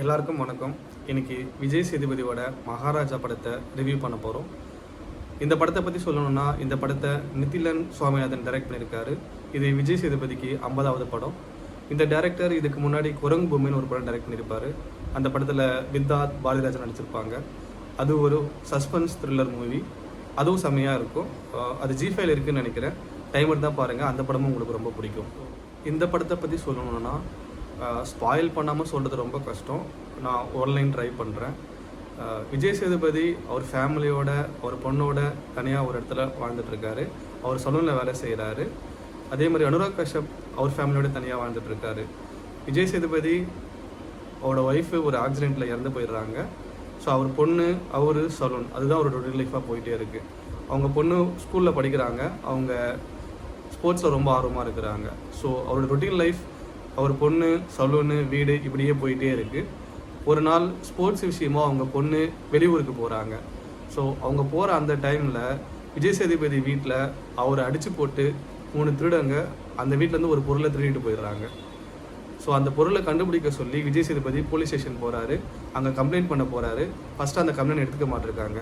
எல்லாருக்கும் வணக்கம். இன்னைக்கு விஜய் சேதுபதியோட மகாராஜா படத்தை ரிவ்யூ பண்ண போகிறோம். இந்த படத்தை பற்றி சொல்லணும்னா, இந்த படத்தை நித்திலன் சுவாமிநாதன் டைரக்ட் பண்ணியிருக்காரு. இது விஜய் சேதுபதிக்கு 50வது படம். இந்த டைரக்டர் இதுக்கு முன்னாடி குரங்கு பொம்மைன்னு ஒரு படம் டைரக்ட் பண்ணியிருப்பார். அந்த படத்தில் வித்தாத் பாரதிராஜன் நடிச்சிருப்பாங்க. அது ஒரு சஸ்பென்ஸ் த்ரில்லர் மூவி. அதுவும் செம்மையாக இருக்கும். அது ஜி5ல இருக்குதுன்னு நினைக்கிறேன். டைமர் தான் பாருங்கள். அந்த படமும் உங்களுக்கு ரொம்ப பிடிக்கும். இந்த படத்தை பற்றி சொல்லணும்னா, ஸ்பாயில் பண்ணாமல் சொல்கிறது ரொம்ப கஷ்டம். நான் ஆன்லைன் ட்ரை பண்ணுறேன். விஜய் சேதுபதி அவர் ஃபேமிலியோட ஒரு பொண்ணோட தனியாக ஒரு இடத்துல வாழ்ந்துட்டுருக்காரு. அவர் சலூனில் வேலை செய்கிறாரு. அதே மாதிரி அனுராக் கஷ்யப் அவர் ஃபேமிலியோட தனியாக வாழ்ந்துட்டுருக்காரு. விஜய் சேதுபதி அவரோட ஒய்ஃபு ஒரு ஆக்சிடெண்ட்டில் இறந்து போயிடுறாங்க. ஸோ அவர் பொண்ணு, அவர் சலூன், அதுதான் அவரோட ரொட்டீன் லைஃபாக போயிட்டே இருக்குது. அவங்க பொண்ணு ஸ்கூலில் படிக்கிறாங்க. அவங்க ஸ்போர்ட்ஸில் ரொம்ப ஆர்வமாக இருக்கிறாங்க. ஸோ அவரோட ரொட்டீன் லைஃப், அவர் பொண்ணு, சலூனு, வீடு இப்படியே போயிட்டே இருக்குது. ஒரு நாள் ஸ்போர்ட்ஸ் விஷயமாக அவங்க பொண்ணு வெளியூருக்கு போகிறாங்க. ஸோ அவங்க போகிற அந்த டைமில் விஜய் சேதுபதி வீட்டில் அவரை அடித்து போட்டு 3 திருடங்க அந்த வீட்டிலேருந்து ஒரு பொருளை திருடிட்டு போயிடுறாங்க. ஸோ அந்த பொருளை கண்டுபிடிக்க சொல்லி விஜய் சேதுபதி போலீஸ் ஸ்டேஷன் போகிறாரு. அங்கே கம்ப்ளைண்ட் பண்ண போகிறாரு. ஃபஸ்ட்டு அந்த கம்ப்ளைண்ட் எடுத்துக்க மாட்டிருக்காங்க.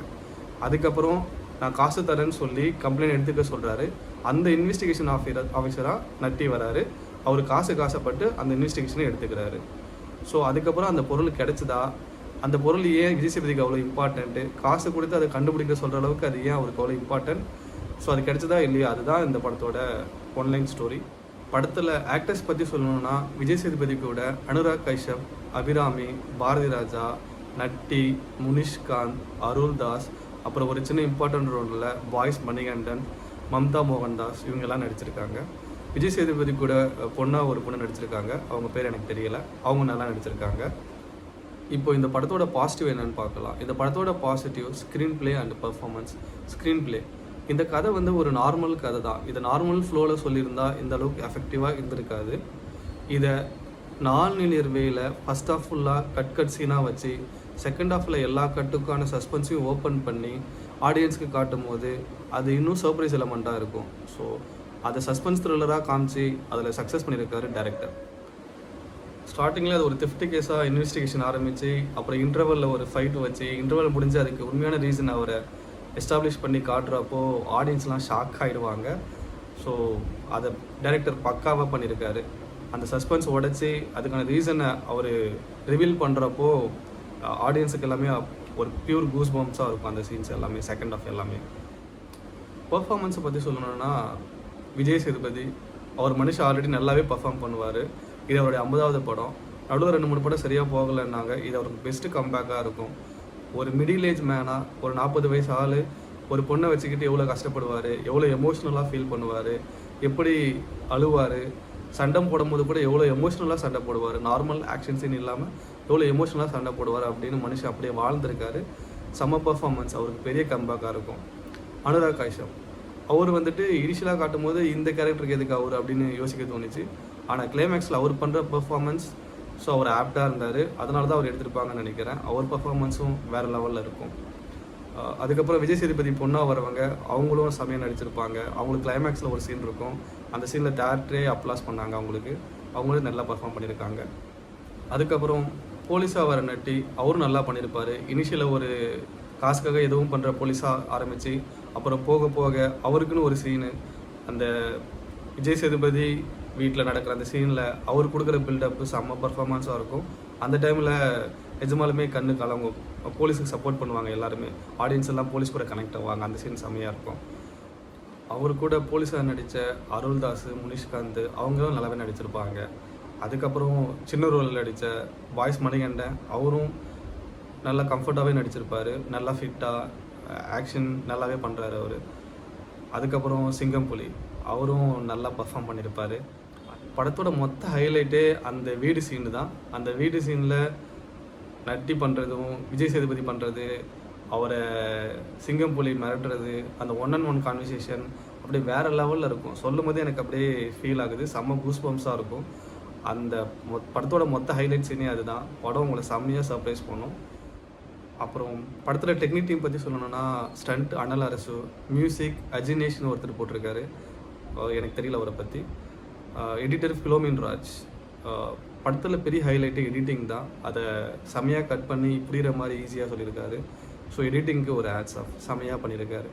அதுக்கப்புறம் நான் காசு தரேன்னு சொல்லி கம்ப்ளைண்ட் எடுத்துக்க சொல்கிறாரு. அந்த இன்வெஸ்டிகேஷன் ஆஃபீஸராக நட்டி வராரு. அவர் காசுப்பட்டு அந்த இன்வெஸ்டிகேஷனை எடுத்துக்கிறாரு. ஸோ அதுக்கப்புறம் அந்த பொருள் கிடச்சிதா, அந்த பொருள் ஏன் விஜய் சேதுபதிக்கு அவ்வளோ இம்பார்ட்டண்ட்டு, காசு கொடுத்து அதை கண்டுபிடிக்க சொல்கிற அளவுக்கு அது ஏன் அவருக்கு அவ்வளோ இம்பார்ட்டன்ட், ஸோ அது கிடச்சதா இல்லையா, அதுதான் இந்த படத்தோட ஒன்லைன் ஸ்டோரி. படத்தில் ஆக்டர்ஸ் பற்றி சொல்லணும்னா, விஜய் சேதுபதி கூட அனுராக் கஷ்யப், அபிராமி, பாரதி ராஜா, நட்டி, முனிஷ்காந்த், அருள்தாஸ், அப்புறம் ஒரு சின்ன இம்பார்ட்டன்ட் ரோலில் பாய்ஸ் மணிகண்டன், மம்தா மோகன்தாஸ் இவங்கெல்லாம் நடிச்சிருக்காங்க. விஜய் சேதுபதி கூட பொண்ணாக ஒரு பொண்ணு நடிச்சிருக்காங்க. அவங்க பேர் எனக்கு தெரியலை. அவங்க நல்லா நடிச்சிருக்காங்க. இப்போ இந்த படத்தோட பாசிட்டிவ் என்னென்னு பார்க்கலாம். இந்த படத்தோட positive screen play and performance. Screen play, இந்த கதை ஒரு நார்மல் கதை தான். இதை நார்மல் ஃப்ளோவில் சொல்லியிருந்தா இந்த அளவுக்கு எஃபெக்டிவாக இருந்திருக்காது. இதை நான் லீனியர் வேயில் ஃபஸ்ட் ஆஃப் ஃபுல்லாக கட் சீனாக வச்சு செகண்ட் ஹாஃபில் எல்லா கட்டுக்கான சஸ்பென்ஸையும் ஓப்பன் பண்ணி ஆடியன்ஸ்க்கு காட்டும் போது அது இன்னும் சர்ப்ரைஸ் எலமெண்ட்டாக இருக்கும். ஸோ அதை சஸ்பென்ஸ் த்ரில்லராக காமிச்சு அதில் சக்ஸஸ் பண்ணியிருக்காரு டைரக்டர். ஸ்டார்டிங்கில் அது ஒரு தெஃப்ட் கேஸாக இன்வெஸ்டிகேஷன் ஆரம்பித்து, அப்புறம் இன்டர்வலில் ஒரு ஃபைட் வச்சு, இன்டர்வல் முடிஞ்சு அதுக்கு உண்மையான ரீசன் அவரை எஸ்டாப்ளிஷ் பண்ணி காட்டுறப்போ ஆடியன்ஸ்லாம் ஷாக் ஆகிடுவாங்க. ஸோ அதை டைரக்டர் பக்காவாக பண்ணியிருக்காரு. அந்த சஸ்பென்ஸ் உடச்சி அதுக்கான ரீசனை அவர் ரிவீல் பண்ணுறப்போ ஆடியன்ஸுக்கு எல்லாமே ஒரு பியூர் கூஸ் பம்ப்ஸாக இருக்கும் அந்த சீன்ஸ் எல்லாமே, செகண்ட் ஆஃப் எல்லாமே. பர்ஃபார்மன்ஸை பற்றி சொல்லணுன்னா, விஜய் சேதுபதி அவர் மனுஷன் ஆல்ரெடி நல்லாவே பர்ஃபார்ம் பண்ணுவார். இது அவருடைய 50வது படம். நடுவில் 2-3 படம் சரியாக போகலைன்னாங்க. இது அவருக்கு பெஸ்ட்டு கம்பேக்காக இருக்கும். ஒரு மிடில் ஏஜ் மேனாக, ஒரு 40 வயசு ஆள் ஒரு பொண்ணை வச்சுக்கிட்டு எவ்வளோ கஷ்டப்படுவார், எவ்வளோ எமோஷ்னலாக ஃபீல் பண்ணுவார், எப்படி அழுவார், சண்டை போடும்போது கூட எவ்வளோ எமோஷ்னலாக சண்டை போடுவார், நார்மல் ஆக்ஷன் சீன் இல்லாமல் எவ்வளோ எமோஷ்னலாக சண்டை போடுவார் அப்படின்னு மனுஷன் அப்படியே வாழ்ந்திருக்காரு. செம்ம பர்ஃபார்மன்ஸ், அவருக்கு பெரிய கம்பேக்காக இருக்கும். அனுராக் கஷ்யப் அவர் இனிஷியலாக காட்டும் போது இந்த கேரக்டருக்கு எதுக்கு அவர் அப்படின்னு யோசிக்க தோணுச்சு. ஆனால் கிளைமேக்ஸில் அவர் பண்ணுற பர்ஃபார்மன்ஸ், ஸோ அவர் ஆப்டாக இருந்தார். அதனால தான் அவர் எடுத்திருப்பாங்கன்னு நினைக்கிறேன். அவர் பர்ஃபார்மன்ஸும் வேறு லெவலில் இருக்கும். அதுக்கப்புறம் விஜய் சேதுபதி பொண்ணாக வரவங்க அவங்களும் செமையாக நடிச்சிருப்பாங்க. அவங்களுக்கு கிளைமேக்ஸில் ஒரு சீன் இருக்கும். அந்த சீனில் தேட்டரே அப்ளாஸ் பண்ணாங்க அவங்களுக்கு. அவங்களும் நல்லா பர்ஃபார்ம் பண்ணியிருக்காங்க. அதுக்கப்புறம் போலீஸாக வர நட்டி அவரும் நல்லா பண்ணியிருப்பார். இனிஷியலில் ஒரு காசுக்காக எதுவும் பண்ணுற போலீஸாக ஆரம்பித்து, அப்புறம் போக போக அவருக்குன்னு ஒரு சீனு, அந்த விஜய் சேதுபதி வீட்டில் நடக்கிற அந்த சீனில் அவர் கொடுக்குற பில்டப்பு செம்ம பர்ஃபார்மன்ஸாக இருக்கும். அந்த டைமில் நிஜமாலுமே கண்ணு கலங்கும். போலீஸுக்கு சப்போர்ட் பண்ணுவாங்க எல்லாருமே. ஆடியன்ஸ் எல்லாம் போலீஸ் கூட கனெக்ட் ஆவாங்க. அந்த சீன் செம்மையாக இருக்கும். அவர் கூட போலீஸாக நடித்த அருள்தாஸ், முனிஷ்காந்த் அவங்களும் நல்லாவே நடிச்சிருப்பாங்க. அதுக்கப்புறம் சின்ன ரோலில் நடித்த பாய்ஸ் மணிகண்டன் அவரும் நல்லா கம்ஃபர்ட்டாகவே நடிச்சிருப்பார். நல்லா ஃபிட்டாக ஆக்ஷன் நல்லாவே பண்ணுறாரு அவர். அதுக்கப்புறம் சிங்கம் புலி அவரும் நல்லா பர்ஃபார்ம் பண்ணியிருப்பார். படத்தோட மொத்த ஹைலைட்டே அந்த வீடு சீனு தான். அந்த வீடு சீனில் நட்டி பண்ணுறதும் விஜய் சேதுபதி பண்ணுறது, அவரை சிங்கம் புலி மிரட்டுறது, அந்த 1-on-1 கான்வர்சேஷன் அப்படியே வேறு லெவலில் இருக்கும். சொல்லும் போது எனக்கு அப்படியே ஃபீல் ஆகுது. செம்ம கூஸ் பம்ப்ஸாக இருக்கும். அந்த படத்தோட மொத்த ஹைலைட் சீனே அதுதான். படம் உங்களை செம்மையாக சர்ப்ரைஸ் பண்ணும். அப்புறம் படத்தில் டெக்னிக் டீம் பற்றி சொல்லணும்னா, ஸ்டண்ட் அனல் அரசு, மியூசிக் அஜினேஷ்னு ஒருத்தர் போட்டிருக்காரு. எனக்கு தெரியல அவரை பற்றி. எடிட்டர் ஃபிலோமின் ராஜ், படத்தில் பெரிய ஹைலைட்டு எடிட்டிங் தான். அதை செமையாக கட் பண்ணி புரிகிற மாதிரி ஈஸியாக சொல்லியிருக்காரு. ஸோ எடிட்டிங்க்கு ஒரு ஹேட்ஸ் ஆஃப், செமையாக பண்ணியிருக்காரு.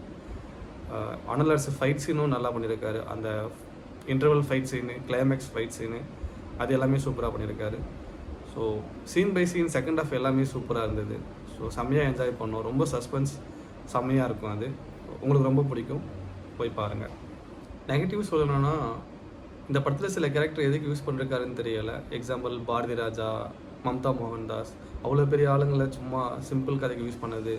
அனல் அரசு ஃபைட் சீனும் நல்லா பண்ணியிருக்காரு. அந்த interval fight scene, climax fight scene, அது எல்லாமே சூப்பராக பண்ணியிருக்காரு. So scene by scene second half எல்லாமே சூப்பராக இருந்தது. ஸோ செம்மையாக என்ஜாய் பண்ணோம். ரொம்ப சஸ்பென்ஸ் செம்மையாக இருக்கும். அது உங்களுக்கு ரொம்ப பிடிக்கும், போய் பாருங்கள். நெகட்டிவ் சொல்லணும்னா, இந்த படத்தில் சில கேரக்டர் எதுக்கு யூஸ் பண்ணிருக்காருன்னு தெரியலை. எக்ஸாம்பிள் பாரதி ராஜா, மம்தா மோகன்தாஸ், அவ்வளோ பெரிய ஆளுங்களை சும்மா சிம்பிள் கதைக்கு யூஸ் பண்ணது.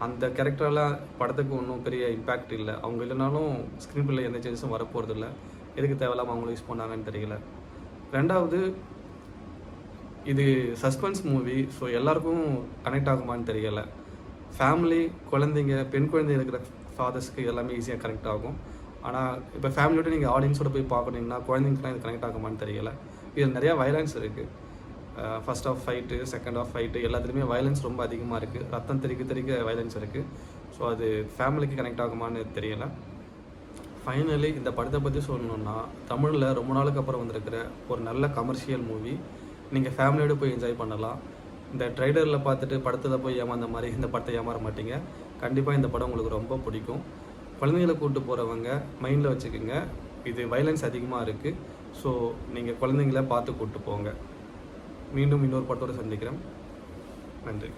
அந்த கேரக்டரெல்லாம் படத்துக்கு ஒன்றும் பெரிய இம்பேக்ட் இல்லை. அவங்க இல்லைனாலும் ஸ்க்ரீன் பிள்ளை எந்த சேஞ்சஸும் வரப்போகிறதில்ல. எதுக்கு தேவையில்லாமல் அவங்கள யூஸ் பண்ணாங்கன்னு தெரியல. ரெண்டாவது, இது சஸ்பென்ஸ் மூவி. ஸோ எல்லாருக்கும் கனெக்ட் ஆகுமான்னு தெரியலை. ஃபேமிலி, குழந்தைங்க, பெண் குழந்தை இருக்கிற ஃபாதர்ஸ்க்கு எல்லாமே ஈஸியாக கனெக்ட் ஆகும். ஆனால் இப்போ ஃபேமிலியோட நீங்கள் ஆடியன்ஸோட போய் பார்க்கணுங்கன்னா குழந்தைங்களுக்குலாம் இது கனெக்ட் ஆகுமான்னு தெரியலை. இதில் நிறையா வயலன்ஸ் இருக்குது. First half fight, second half fight, எல்லாத்துலேயுமே வயலன்ஸ் ரொம்ப அதிகமாக இருக்குது. ரத்தம் தெறிக்க வயலன்ஸ் இருக்குது. ஸோ அது ஃபேமிலிக்கு கனெக்ட் ஆகுமான்னு தெரியலை. ஃபைனலி இந்த படத்தை பற்றி சொல்லணுன்னா, தமிழில் ரொம்ப நாளுக்கு அப்புறம் வந்திருக்கிற ஒரு நல்ல கமர்ஷியல் மூவி. நீங்கள் ஃபேமிலியோடு போய் என்ஜாய் பண்ணலாம். இந்த ட்ரைலரில் பார்த்துட்டு படத்தில் போய் ஏமாந்த மாதிரி இந்த படத்தை ஏமாற மாட்டீங்க. கண்டிப்பாக இந்த படம் உங்களுக்கு ரொம்ப பிடிக்கும். குழந்தைங்களை கூப்பிட்டு போகிறவங்க மைண்டில் வச்சுக்கோங்க, இது வயலன்ஸ் அதிகமாக இருக்குது. ஸோ நீங்கள் குழந்தைங்கள பார்த்து கூப்பிட்டு போங்க. மீண்டும் இன்னொரு படத்தோடு சந்திக்கிறேன். நன்றி.